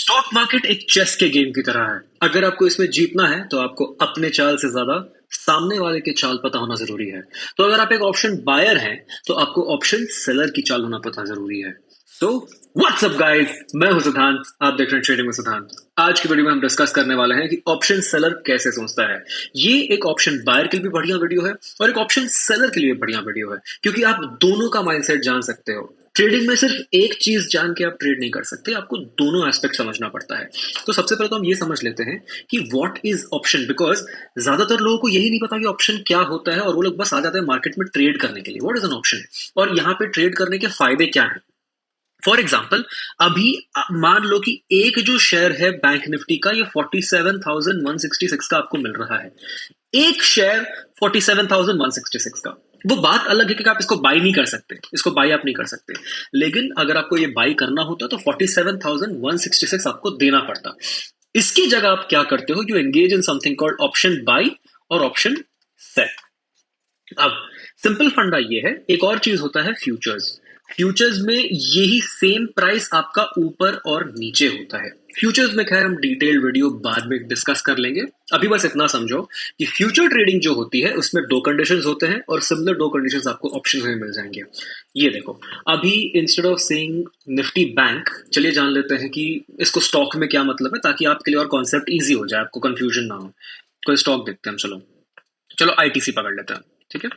Stock market एक chess के game की तरह है। अगर आपको इसमें जीतना है तो आपको अपने चाल से ज्यादा सामने वाले की चाल पता होना जरूरी है। तो अगर आप एक ऑप्शन बायर हैं तो आपको ऑप्शन सेलर की चाल होना पता जरूरी है। सो व्हाट्स अप गाइस, मैं हूं सिद्धांत, आप देख रहे हैं ट्रेडिंग में सिद्धांत। आज की वीडियो में हम डिस्कस करने वाले हैं कि ऑप्शन सेलर कैसे सोचता है। ये एक ऑप्शन बायर के लिए भी बढ़िया वीडियो है और एक ऑप्शन सेलर के लिए भी बढ़िया वीडियो है, क्योंकि आप दोनों का माइंडसेट जान सकते हो। ट्रेडिंग में सिर्फ एक चीज जान के आप ट्रेड नहीं कर सकते, आपको दोनों एस्पेक्ट समझना पड़ता है। तो सबसे पहले तो हम ये समझ लेते हैं कि व्हाट इज ऑप्शन, बिकॉज ज्यादातर लोगों को यही नहीं पता कि ऑप्शन क्या होता है और वो लोग बस आ जाते हैं मार्केट में ट्रेड करने के लिए। व्हाट इज एन ऑप्शन और यहाँ पे ट्रेड करने के फायदे क्या हैं। फॉर एग्जाम्पल, अभी मान लो कि एक जो शेयर है बैंक निफ्टी का, ये 47,166 का आपको मिल रहा है। एक शेयर 47,166 का। वो बात अलग है कि आप इसको बाई नहीं कर सकते, इसको बाई आप नहीं कर सकते, लेकिन अगर आपको ये बाई करना होता तो 47,166 आपको देना पड़ता। इसकी जगह आप क्या करते हो, you engage in something called option by और ऑप्शन सेल। अब सिंपल फंडा ये है। एक और चीज होता है फ्यूचर्स। फ्यूचर्स में यही सेम प्राइस आपका ऊपर और नीचे होता है। फ्यूचर्स में खैर हम डिटेल्ड वीडियो बाद में डिस्कस कर लेंगे। अभी बस इतना समझो कि फ्यूचर ट्रेडिंग जो होती है उसमें दो कंडीशंस होते हैं और सिमिलर दो कंडीशंस आपको ऑप्शंस में मिल जाएंगे। ये देखो, अभी instead of saying Nifty bank, चलिए जान लेते हैं कि इसको स्टॉक में क्या मतलब है, ताकि आपके लिए और कॉन्सेप्ट ईजी हो जाए, आपको कंफ्यूजन ना हो। कोई स्टॉक देखते हैं हम। चलो चलो आईटीसी पकड़ लेते हैं। ठीक है,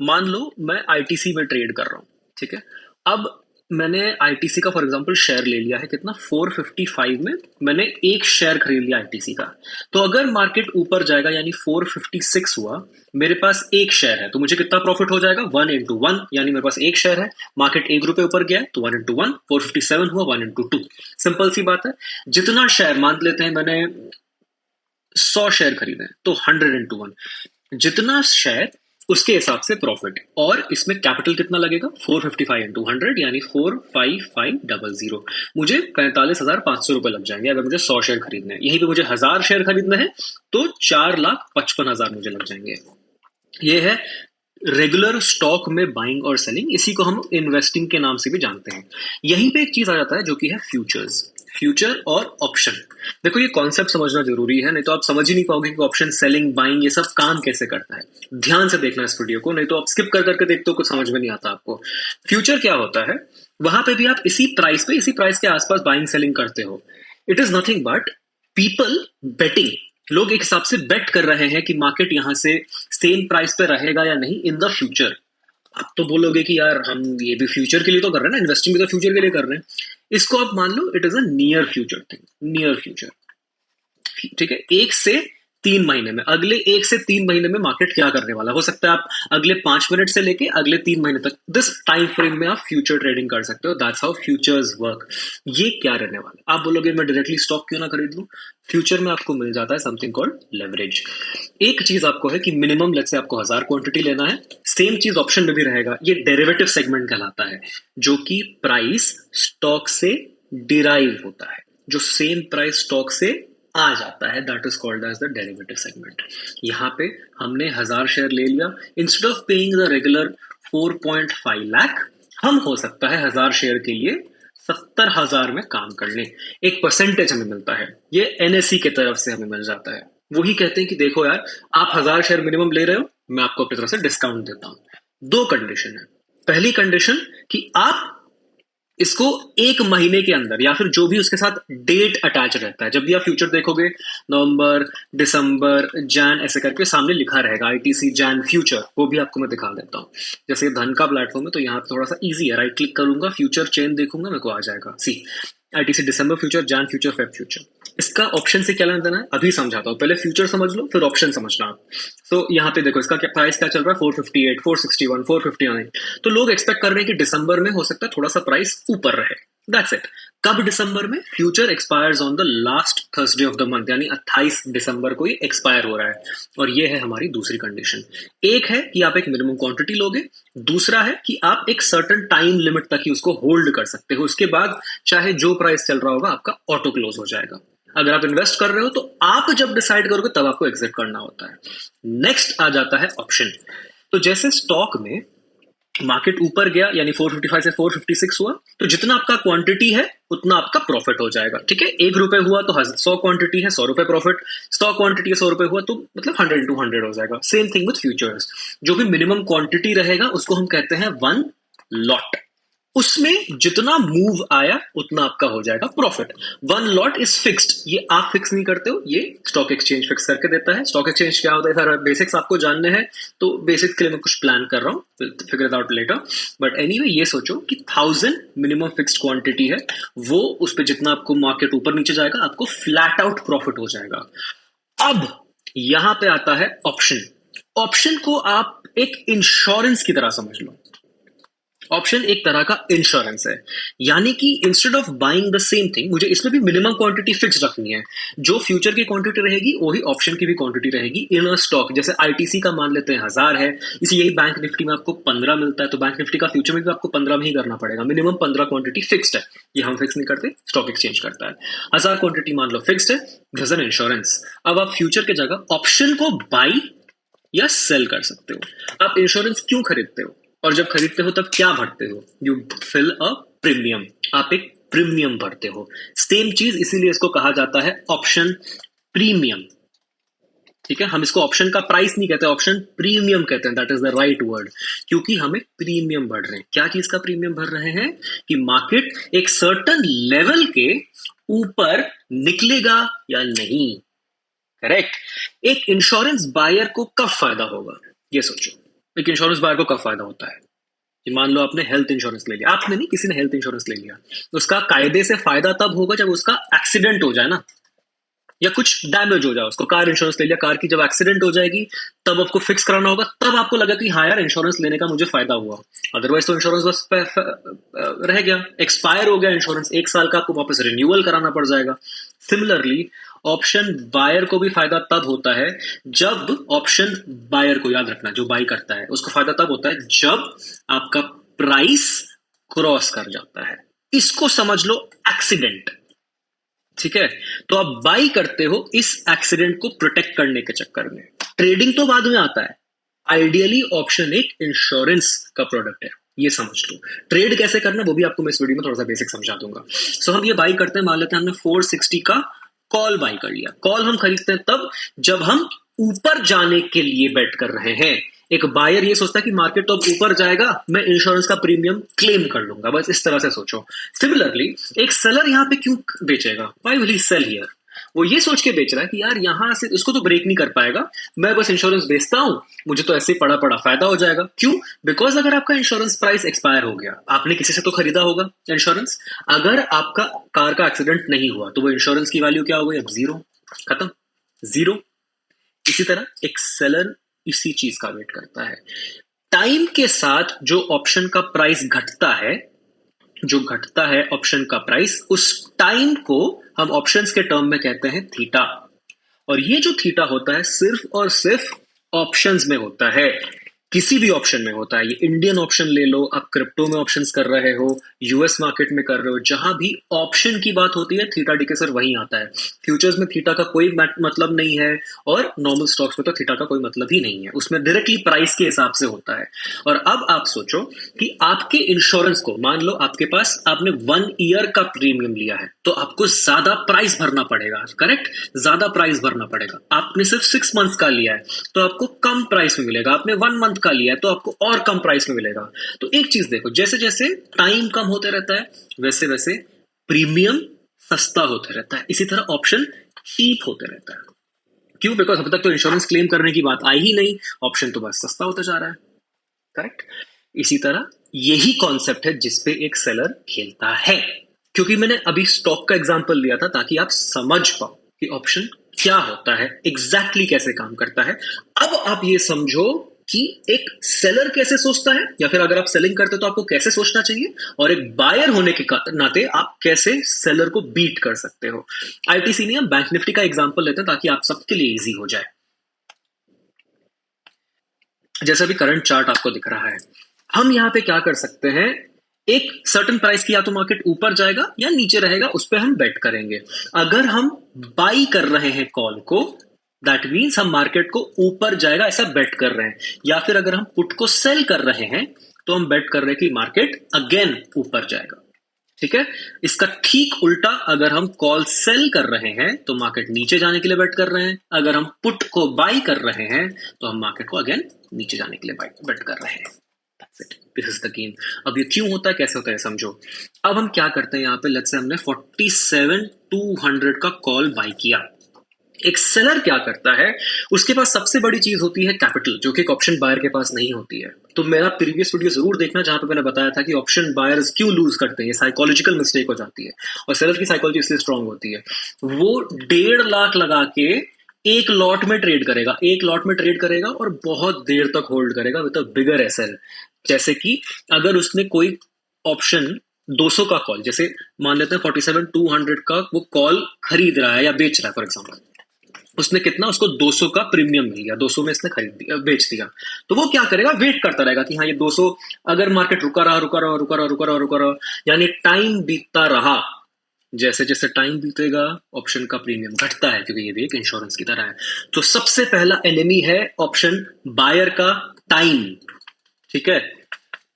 मान लो मैं आईटीसी में ट्रेड कर रहा हूँ। ठीक है, अब मैंने आईटीसी का फॉर एग्जांपल शेयर ले लिया है, कितना 455 में मैंने एक शेयर खरीद लिया आईटीसी का। तो अगर मार्केट ऊपर जाएगा यानी 456 हुआ, मेरे पास एक शेयर है, तो मुझे कितना प्रॉफिट हो जाएगा, 1 इंटू 1, यानी मेरे पास एक शेयर है, मार्केट ₹1 ऊपर गया तो 1 इंटू 1, 457 हुआ, 1 इंटू 2। सिंपल सी बात है। जितना शेयर, मान लेते हैं मैंने 100 शेयर खरीदे तो 100 इंटू 1, जितना शेयर उसके हिसाब से प्रॉफिट। और इसमें कैपिटल कितना लगेगा, 455 इंटू 100 यानी 45500। मुझे 45,500 रुपए लग जाएंगे अगर मुझे 100 शेयर खरीदने हैं। यहीं पे मुझे 1000 शेयर खरीदने हैं तो 4,55,000 मुझे लग जाएंगे। ये है रेगुलर स्टॉक में बाइंग और सेलिंग। इसी को हम इन्वेस्टिंग के नाम से भी जानते हैं। यहीं पे एक चीज आ जाता है जो कि है फ्यूचर्स। फ्यूचर और ऑप्शन। देखो, ये कॉन्सेप्ट समझना जरूरी है, नहीं तो आप समझ ही नहीं पाओगे कि ऑप्शन सेलिंग बाइंग ये सब काम कैसे करता है। ध्यान से देखना इस वीडियो को, नहीं तो आप स्किप कर करके देखते हो, कुछ समझ में नहीं आता आपको। फ्यूचर क्या होता है, वहां पे भी आप इसी प्राइस के आसपास बाइंग सेलिंग करते हो। It is nothing but people betting. लोग एक हिसाब से बेट कर रहे हैं कि मार्केट यहां से सेम प्राइस पे रहेगा या नहीं इन द फ्यूचर। आप तो बोलोगे कि यार हम ये भी फ्यूचर के लिए तो कर रहे हैं ना, इन्वेस्टिंग भी तो फ्यूचर के लिए कर रहे हैं। इसको आप मान लो it is a near future thing, near future. ठीक है, 1 से 3 महीने में, अगले 1 से 3 महीने में मार्केट क्या करने वाला। हो सकता है आप अगले 5 मिनट से लेके अगले 3 महीने तक, दिस टाइम फ्रेम में आप फ्यूचर ट्रेडिंग कर सकते हो। That's how futures work. ये क्या रहने वाला है, आप बोलोगे मैं डायरेक्टली स्टॉक क्यों ना खरीद लूं। फ्यूचर में आपको मिल जाता है समथिंग कॉल्ड लेवरेज। एक चीज आपको है कि मिनिमम लेट्स से आपको 1000 क्वांटिटी लेना है। सेम चीज ऑप्शन में भी रहेगा। ये डेरिवेटिव सेगमेंट कहलाता है, जो कि प्राइस स्टॉक से डिराइव होता है, जो सेम प्राइस स्टॉक से आ जाता है, that is called as the derivative segment. यहाँ पे हमने 1000 शेयर ले लिया, instead of paying the regular 4.5 lakh, हम हो सकता है 1000 शेयर के लिए 70,000 में काम कर लें। एक परसेंटेज हमें मिलता है, ये एनएससी की तरफ से हमें मिल जाता है। वही कहते हैं कि देखो यार, आप 1000 शेयर मिनिमम ले रहे हो, मैं आपको अपनी तरफ से डिस्काउंट देता हूं। दो कंडीशन है। पहली कंडीशन कि आप इसको 1 महीने के अंदर, या फिर जो भी उसके साथ डेट अटैच रहता है, जब भी आप फ्यूचर देखोगे नवंबर, दिसंबर, जैन ऐसे करके सामने लिखा रहेगा आईटीसी जैन फ्यूचर, वो भी आपको मैं दिखा देता हूँ। जैसे धन का प्लेटफॉर्म है तो यहाँ पे थोड़ा सा इजी है, राइट क्लिक करूंगा, फ्यूचर चेन देखूंगा, मेरे को आ जाएगा see ITC December future, Jan future, Feb future. इसका ऑप्शन से क्या लेना देना है अभी समझाता हूँ। पहले फ्यूचर समझ लो फिर ऑप्शन समझना आप। तो यहाँ पे देखो, इसका प्राइस क्या चल रहा है, 458, 461, 459। तो लोग एक्सपेक्ट कर रहे हैं कि दिसंबर में हो सकता है थोड़ा सा प्राइस ऊपर रहे। That's it. कब दिसंबर में, future expires on the last Thursday of the month, यानी 28 दिसंबर को ही एक्सपायर हो रहा है। और ये है हमारी दूसरी कंडीशन। एक है कि आप एक मिनिमम क्वांटिटी लोगे, दूसरा है कि आप एक सर्टेन टाइम लिमिट तक ही उसको होल्ड कर सकते हो, उसके बाद चाहे जो प्राइस चल रहा होगा आपका ऑटो क्लोज हो जाएगा। अगर आप इन्वेस्ट कर रहे हो तो आप जब डिसाइड करोगे तब आपको एग्जिट करना होता है। नेक्स्ट आ जाता है ऑप्शन। तो जैसे स्टॉक में मार्केट ऊपर गया यानी 455 से 456 हुआ, तो जितना आपका क्वांटिटी है उतना आपका प्रॉफिट हो जाएगा। ठीक है, ₹1 हुआ तो 100 क्वांटिटी है, ₹100 प्रॉफिट। 100 क्वांटिटी है, ₹100 हुआ तो मतलब 100 टू 100 हो जाएगा। सेम थिंग विथ फ्यूचर्स, जो भी मिनिमम क्वांटिटी रहेगा उसको हम कहते हैं वन लॉट। उसमें जितना मूव आया उतना आपका हो जाएगा profit. One lot is fixed, ये आप फिक्स नहीं करते हो, ये स्टॉक एक्सचेंज फिक्स करके देता है। स्टॉक एक्सचेंज क्या होता है सर, बेसिक्स आपको जानने हैं तो बेसिक्स के लिए मैं कुछ प्लान कर रहा हूँ, figure it out later. But anyway ये सोचो कि 1000 मिनिमम फिक्स्ड क्वांटिटी है, वो उस पर जितना आपको मार्केट ऊपर नीचे जाएगा आपको फ्लैट आउट प्रॉफिट हो जाएगा। अब यहां पे आता है ऑप्शन। ऑप्शन को आप एक इंश्योरेंस की तरह समझ लो। ऑप्शन एक तरह का इंश्योरेंस है, यानी कि instead of buying the same thing, मुझे इसमें भी मिनिमम क्वांटिटी फिक्स रखनी है। जो फ्यूचर की क्वांटिटी रहेगी वही ऑप्शन की भी क्वांटिटी रहेगी इन अ स्टॉक। जैसे आईटीसी का मान लेते हैं 1000 है, इसी यही बैंक निफ्टी में आपको 15 मिलता है, तो बैंक निफ्टी का फ्यूचर में भी आपको 15 में ही करना पड़ेगा। मिनिमम 15 क्वांटिटी फिक्स्ड है, ये हम फिक्स नहीं करते, स्टॉक एक्सचेंज करता है। 1000 क्वांटिटी मान लो फिक्स्ड है, दिस एन इंश्योरेंस। अब आप फ्यूचर की जगह ऑप्शन को बाई या सेल कर सकते हो। आप इंश्योरेंस क्यों खरीदते हो, और जब खरीदते हो तब क्या भरते हो? यू फिल अ प्रीमियम, आप एक प्रीमियम भरते हो। सेम चीज, इसीलिए इसको कहा जाता है ऑप्शन प्रीमियम। ठीक है, हम इसको ऑप्शन का प्राइस नहीं कहते, ऑप्शन प्रीमियम कहते हैं, that is the right word, क्योंकि हमें प्रीमियम भर रहे हैं। क्या चीज का प्रीमियम भर रहे हैं? कि मार्केट एक सर्टन लेवल के ऊपर निकलेगा या नहीं। करेक्ट। एक इंश्योरेंस बायर को कब फायदा होगा, ये सोचो। एक इंश्योरेंस बायर को कब फायदा होता है? कि मान लो आपने हेल्थ इंश्योरेंस ले लिया, आपने नहीं, किसी ने हेल्थ इंश्योरेंस ले लिया, तो उसका कायदे से फायदा तब होगा जब उसका एक्सीडेंट हो जाए ना, या कुछ डैमेज हो जाए। उसको कार इंश्योरेंस ले लिया, कार की जब एक्सीडेंट हो जाएगी तब आपको फिक्स कराना होगा, तब आपको लगा कि हाँ यार इंश्योरेंस लेने का मुझे फायदा हुआ। अदरवाइज तो इंश्योरेंस बस रह गया, एक्सपायर हो गया इंश्योरेंस, 1 साल का आपको वापस रिन्यूअल कराना पड़ जाएगा। सिमिलरली ऑप्शन बायर को भी फायदा तब होता है जब ऑप्शन बायर को, याद रखना जो बाई करता है उसको फायदा तब होता है जब आपका प्राइस क्रॉस कर जाता है। इसको समझ लो एक्सीडेंट। ठीक है, तो आप बाई करते हो इस एक्सीडेंट को प्रोटेक्ट करने के चक्कर में। ट्रेडिंग तो बाद में आता है। आइडियली ऑप्शन एक इंश्योरेंस का प्रोडक्ट है, ये समझ लो। ट्रेड कैसे करना वो भी आपको मैं इस वीडियो में थोड़ा सा बेसिक समझा दूंगा। सो हम ये बाई करते हैं, मान लेते हैं हमने 460 का कॉल बाई कर लिया। कॉल हम खरीदते हैं तब जब हम ऊपर जाने के लिए बेट कर रहे हैं। एक बायर ये सोचता है कि मार्केट तो अब ऊपर जाएगा, मैं इंश्योरेंस का प्रीमियम क्लेम कर लूंगा, बस इस तरह से सोचो। सिमिलरली एक सेलर यहां पे क्यों बेचेगा? Why will he sell here? वो ये सोच के बेच रहा है कि यार यहां से इसको तो ब्रेक नहीं कर पाएगा, मैं बस इंश्योरेंस बेचता हूं, मुझे तो ऐसे पड़ा पड़ा फायदा हो जाएगा। क्यों? बिकॉज अगर आपका इंश्योरेंस प्राइस एक्सपायर हो गया, आपने किसी से तो खरीदा होगा इंश्योरेंस, अगर आपका कार का एक्सीडेंट नहीं हुआ तो वो इंश्योरेंस की वैल्यू क्या हो गई? अब जीरो, खत्म, जीरो। इसी तरह एक सेलर इसी चीज का वेट करता है। टाइम के साथ जो ऑप्शन का प्राइस घटता है, जो घटता है ऑप्शन का प्राइस, उस टाइम को हम ऑप्शंस के टर्म में कहते हैं थीटा। और ये जो थीटा होता है सिर्फ और सिर्फ ऑप्शंस में होता है, किसी भी ऑप्शन में होता है। ये इंडियन ऑप्शन ले लो, आप क्रिप्टो में ऑप्शंस कर रहे हो, यूएस मार्केट में कर रहे हो, जहां भी ऑप्शन की बात होती है थीटा डिकेसर वहीं आता है। फ्यूचर्स में थीटा का कोई मतलब नहीं है, और नॉर्मल स्टॉक्स में तो थीटा का कोई मतलब ही नहीं है, उसमें डायरेक्टली प्राइस के हिसाब से होता है। और अब आप सोचो कि आपके इंश्योरेंस को, मान लो आपके पास, आपने 1 ईयर का प्रीमियम लिया है, तो आपको ज्यादा प्राइस भरना पड़ेगा। करेक्ट, ज्यादा प्राइस भरना पड़ेगा। आपने सिर्फ 6 मंथ्स का लिया है तो आपको कम प्राइस में मिलेगा, आपने 1 मंथ का लिया है तो आपको और कम प्राइस में मिलेगा। तो एक चीज देखो, जैसे जैसे टाइम कम होते रहता है वैसे वैसे प्रीमियम सस्ता होते रहता है। इसी तरह ऑप्शन चीप होते रहता है। क्यों? बिकॉज अभी तक तो इंश्योरेंस क्लेम करने की बात आई ही नहीं, ऑप्शन तो बस सस्ता होता जा रहा है। करेक्ट। इसी तरह यही कॉन्सेप्ट है जिसपे एक सेलर खेलता है। क्योंकि मैंने अभी स्टॉक का एग्जांपल लिया था ताकि आप समझ पाओ कि ऑप्शन क्या होता है, एग्जैक्टली कैसे काम करता है। अब आप ये समझो कि एक सेलर कैसे सोचता है, या फिर अगर आप सेलिंग करते हो तो आपको कैसे सोचना चाहिए, और एक बायर होने के नाते आप कैसे सेलर को बीट कर सकते हो। आईटीसी नहीं, हम बैंक निफ्टी का एग्जांपल लेते हैं ताकि आप सबके लिए इजी हो जाए। जैसा भी करंट चार्ट आपको दिख रहा है, हम यहां पे क्या कर सकते हैं, एक सर्टेन प्राइस की या तो मार्केट ऊपर जाएगा या नीचे रहेगा, उस पर हम बेट करेंगे। अगर हम बाई कर रहे हैं कॉल को, दैट मीन्स हम मार्केट को ऊपर जाएगा ऐसा बेट कर रहे हैं। या फिर अगर हम पुट को सेल कर रहे हैं तो हम बेट कर रहे हैं कि मार्केट अगेन ऊपर जाएगा। ठीक है, इसका ठीक उल्टा अगर हम कॉल सेल कर रहे हैं तो मार्केट नीचे जाने के लिए बेट कर रहे हैं, अगर हम पुट को बाई कर रहे हैं तो हम मार्केट को अगेन नीचे जाने के लिए बेट कर रहे हैं। This is the game. अब ये क्यों होता है, कैसे होता है, समझो। अब हम क्या करते हैं यहाँ पे, लेट्स से हमने 47,200 का कॉल बाई किया। एक सेलर क्या करता है, उसके पास सबसे बड़ी चीज होती है कैपिटल, जो कि एक ऑप्शन बायर के पास नहीं होती है। तो मेरा प्रीवियस वीडियो जरूर देखना जहां पे मैंने बताया था कि ऑप्शन बायर्स क्यों लूज करते हैं, ये साइकोलॉजिकल मिस्टेक हो जाती है और सेलर की साइकोलॉजी इसलिए स्ट्रांग होती है। वो 1.5 लाख लगा के एक लॉट में ट्रेड करेगा, एक लॉट में ट्रेड करेगा और बहुत देर तक होल्ड करेगा विद अ बिगर एसएल। जैसे कि अगर उसने कोई ऑप्शन 200 का कॉल, जैसे मान लेते हैं 47,200 का वो कॉल खरीद रहा है या बेच रहा है फॉर एग्जाम्पल, उसने कितना, उसको 200 का प्रीमियम मिल गया, 200 में इसने खरीद दिया, बेच दिया। तो वो क्या करेगा, वेट करता रहेगा कि हाँ ये 200, अगर मार्केट रुका रहा रुका रहा रुका रहा रुका रहा रुका रहा, यानी टाइम बीतता रहा, जैसे जैसे टाइम बीतेगा ऑप्शन का प्रीमियम घटता है, क्योंकि ये भी एक इंश्योरेंस की तरह है। तो सबसे पहला एनिमी है ऑप्शन बायर का टाइम। ठीक है,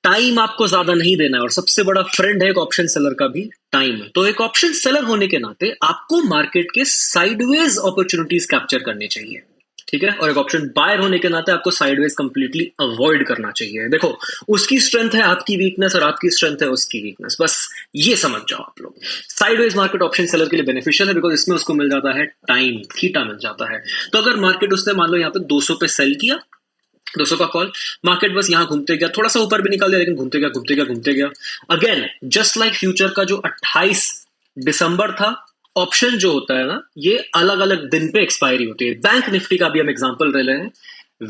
टाइम आपको ज्यादा नहीं देना है, और सबसे बड़ा फ्रेंड है एक ऑप्शन सेलर का भी, टाइम। तो एक ऑप्शन सेलर होने के नाते आपको मार्केट के साइडवेज अपॉर्चुनिटीज कैप्चर करनी चाहिए। ठीक है, और एक ऑप्शन बायर होने के नाते आपको साइडवेज कंप्लीटली अवॉइड करना चाहिए। देखो, उसकी स्ट्रेंथ है आपकी वीकनेस और आपकी स्ट्रेंथ है उसकी वीकनेस, बस ये समझ जाओ आप लोग। साइडवेज मार्केट ऑप्शन सेलर के लिए बेनिफिशियल है बिकॉज इसमें उसको मिल जाता है टाइम, थीटा मिल जाता है। तो अगर मार्केट उसने मान लो यहाँ पे 200 पे सेल किया, 200 का कॉल, मार्केट बस यहां घूमते गया, थोड़ा सा ऊपर भी निकाल दिया लेकिन घूमते गया घूमते गया घूमते गया। अगेन जस्ट लाइक फ्यूचर का जो 28 दिसंबर था, ऑप्शन जो होता है ना, ये अलग अलग दिन पे एक्सपायरी होती है। बैंक निफ्टी का भी हम एग्जांपल ले रहे हैं,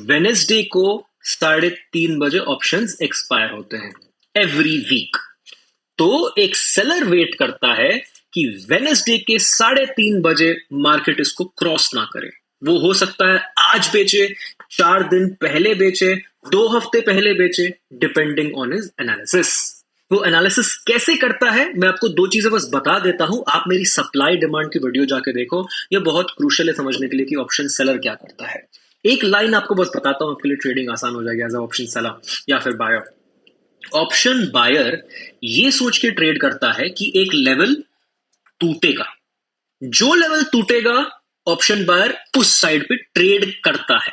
वेनेसडे को 3:30 बजे ऑप्शंस एक्सपायर होते हैं एवरी वीक। तो एक सेलर वेट करता है कि वेनेसडे के 3:30 बजे मार्केट इसको क्रॉस ना करे। वो हो सकता है आज बेचे, 4 दिन पहले बेचे, 2 हफ्ते पहले बेचे, डिपेंडिंग ऑन हिज एनालिसिस। वो एनालिसिस कैसे करता है, मैं आपको 2 चीजें बस बता देता हूं, आप मेरी सप्लाई डिमांड की वीडियो जाके देखो, ये बहुत क्रूशियल है समझने के लिए कि ऑप्शन सेलर क्या करता है। एक लाइन आपको बस बताता हूं, आपके लिए ट्रेडिंग आसान हो जाएगी एज अ ऑप्शन सेलर या फिर बायर। ऑप्शन बायर ये सोच के ट्रेड करता है कि एक लेवल टूटेगा, जो लेवल टूटेगा ऑप्शन बायर उस साइड पे ट्रेड करता है,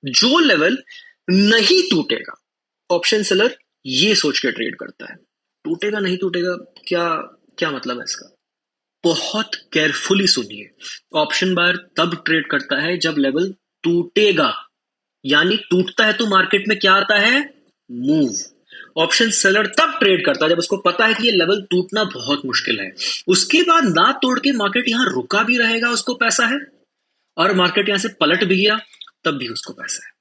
जो लेवल नहीं टूटेगा ऑप्शन सेलर ये सोच के ट्रेड करता है। टूटेगा नहीं टूटेगा, क्या क्या मतलब है इसका, बहुत केयरफुली सुनिए। ऑप्शन बायर तब ट्रेड करता है जब लेवल टूटेगा, यानी टूटता है तो मार्केट में क्या आता है, मूव। ऑप्शन सेलर तब ट्रेड करता है जब उसको पता है कि ये लेवल टूटना बहुत मुश्किल है, उसके बाद ना तोड़ के मार्केट यहां रुका भी रहेगा, उसको पैसा है, और मार्केट यहां से पलट भी गया तब भी उसको पैसा है।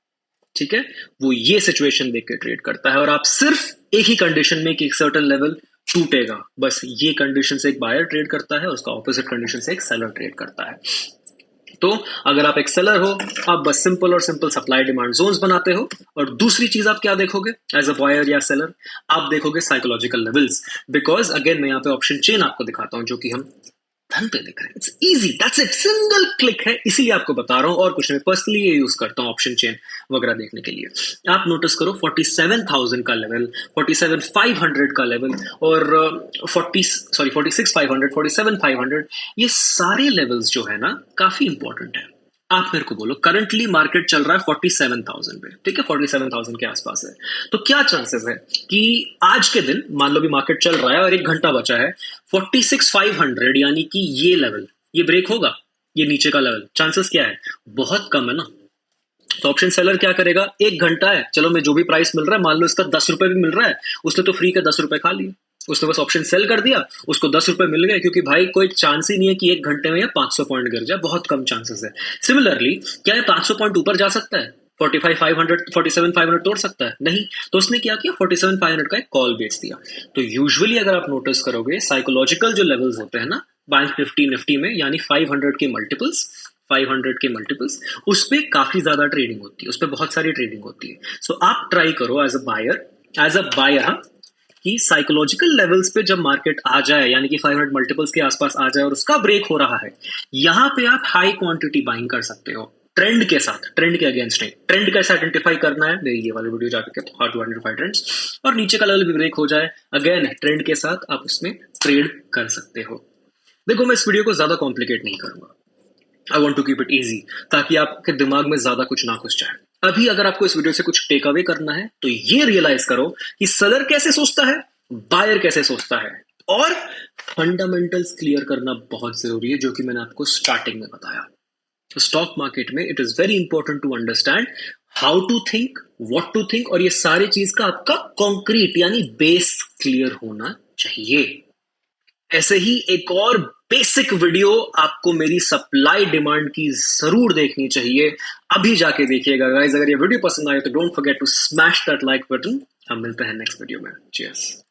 ठीक है, वो ये सिचुएशन देख के ट्रेड करता है, और आप सिर्फ एक ही कंडीशन में कि एक सर्टेन लेवल टूटेगा, बस ये कंडीशन से एक बायर ट्रेड करता है, उसका ऑपोजिट कंडीशन से एक सेलर ट्रेड करता है। तो अगर आप एक सेलर हो, आप बस सिंपल और सिंपल सप्लाई डिमांड जोन्स बनाते हो, और दूसरी चीज आप क्या देखोगे एज अ बायर या सेलर, आप देखोगे साइकोलॉजिकल लेवल्स। बिकॉज अगेन मैं यहाँ पे ऑप्शन चेन आपको दिखाता हूं जो कि हम धन पे देख रहे हैं। It's easy, that's it, single click है, इसीलिए आपको बता रहा हूं, और कुछ नहीं। पर्सनली ये यूज करता हूं ऑप्शन चेन वगैरह देखने के लिए। आप नोटिस करो 47,000 का लेवल, 47,500 का लेवल, और 46,500, 47,500, ये सारे लेवल्स जो है ना काफी इंपॉर्टेंट है। आप मेरे को बोलो, करंटली मार्केट चल रहा है 47,000 पे, ठीक है, 47,000 के आसपास है। तो क्या चांसेस है कि आज के दिन मान लो भी मार्केट चल रहा है और 1 घंटा बचा है, 46,500 यानी कि ये लेवल ये ब्रेक होगा, ये नीचे का लेवल, चांसेस क्या है, बहुत कम है ना। तो ऑप्शन सेलर क्या करेगा, 1 घंटा है, चलो मैं जो भी प्राइस मिल रहा है, मान लो इसका 10 रुपए भी मिल रहा है, उसने तो फ्री के 10 रुपए खा लिए, उसने बस ऑप्शन सेल कर दिया, उसको 10 रुपए मिल गए, क्योंकि भाई कोई चांस ही नहीं है कि 1 घंटे में या 500 पॉइंट गिर जाए, बहुत कम चांसेस है। सिमिलरली क्या ये 500 पॉइंट ऊपर जा सकता है, 45,500, 47,500 तोड़ सकता है, नहीं। तो उसने क्या किया, 47,500 का एक कॉल बेच दिया। तो यूजुअली अगर आप नोटिस करोगे, साइकोलॉजिकल जो लेवल्स होते हैं ना बैंक निफ्टी में, यानी 500 के मल्टीपल्स, 500 के मल्टीपल्स, उस पर काफी ज्यादा ट्रेडिंग होती है, उस पर बहुत सारी ट्रेडिंग होती है। सो आप ट्राई करो एज अ बायर कि साइकोलॉजिकल लेवल्स पे जब मार्केट आ जाए, यानी कि 500 मल्टीपल्स के आसपास आ जाए और उसका ब्रेक हो रहा है, यहां पे आप हाई क्वांटिटी बाइंग कर सकते हो। ट्रेंड के साथ, ट्रेंड के अगेंस्ट नहीं। ट्रेंड कैसे आइडेंटिफाई करना है, मेरी ये वाली वीडियो जाके तो हाउ टू आइडेंटिफाई ट्रेंड्स, और नीचे का लेवल भी ब्रेक हो जाए, अगेन ट्रेंड के साथ आप उसमें ट्रेड कर सकते हो। देखो मैं इस वीडियो को ज्यादा कॉम्प्लिकेट नहीं करूंगा, I want to keep it easy, ताकि आपके दिमाग में ज्यादा कुछ ना घुस जाए। अभी अगर आपको इस वीडियो से कुछ टेक अवे करना है तो ये रियलाइज करो कि सेलर कैसे सोचता है, बायर कैसे सोचता है, और फंडामेंटल्स क्लियर करना बहुत जरूरी है, जो कि मैंने आपको स्टार्टिंग में बताया। तो स्टॉक मार्केट में it is very important to understand how to think, what to think, और ये सारी चीज का आपका कॉन्क्रीट यानी बेस क्लियर होना चाहिए। ऐसे ही एक और बेसिक वीडियो आपको मेरी सप्लाई डिमांड की जरूर देखनी चाहिए, अभी जाके देखिएगा गाइस। अगर ये वीडियो पसंद आए तो don't forget to smash that like button. हम मिलते हैं नेक्स्ट वीडियो में। चीयर्स।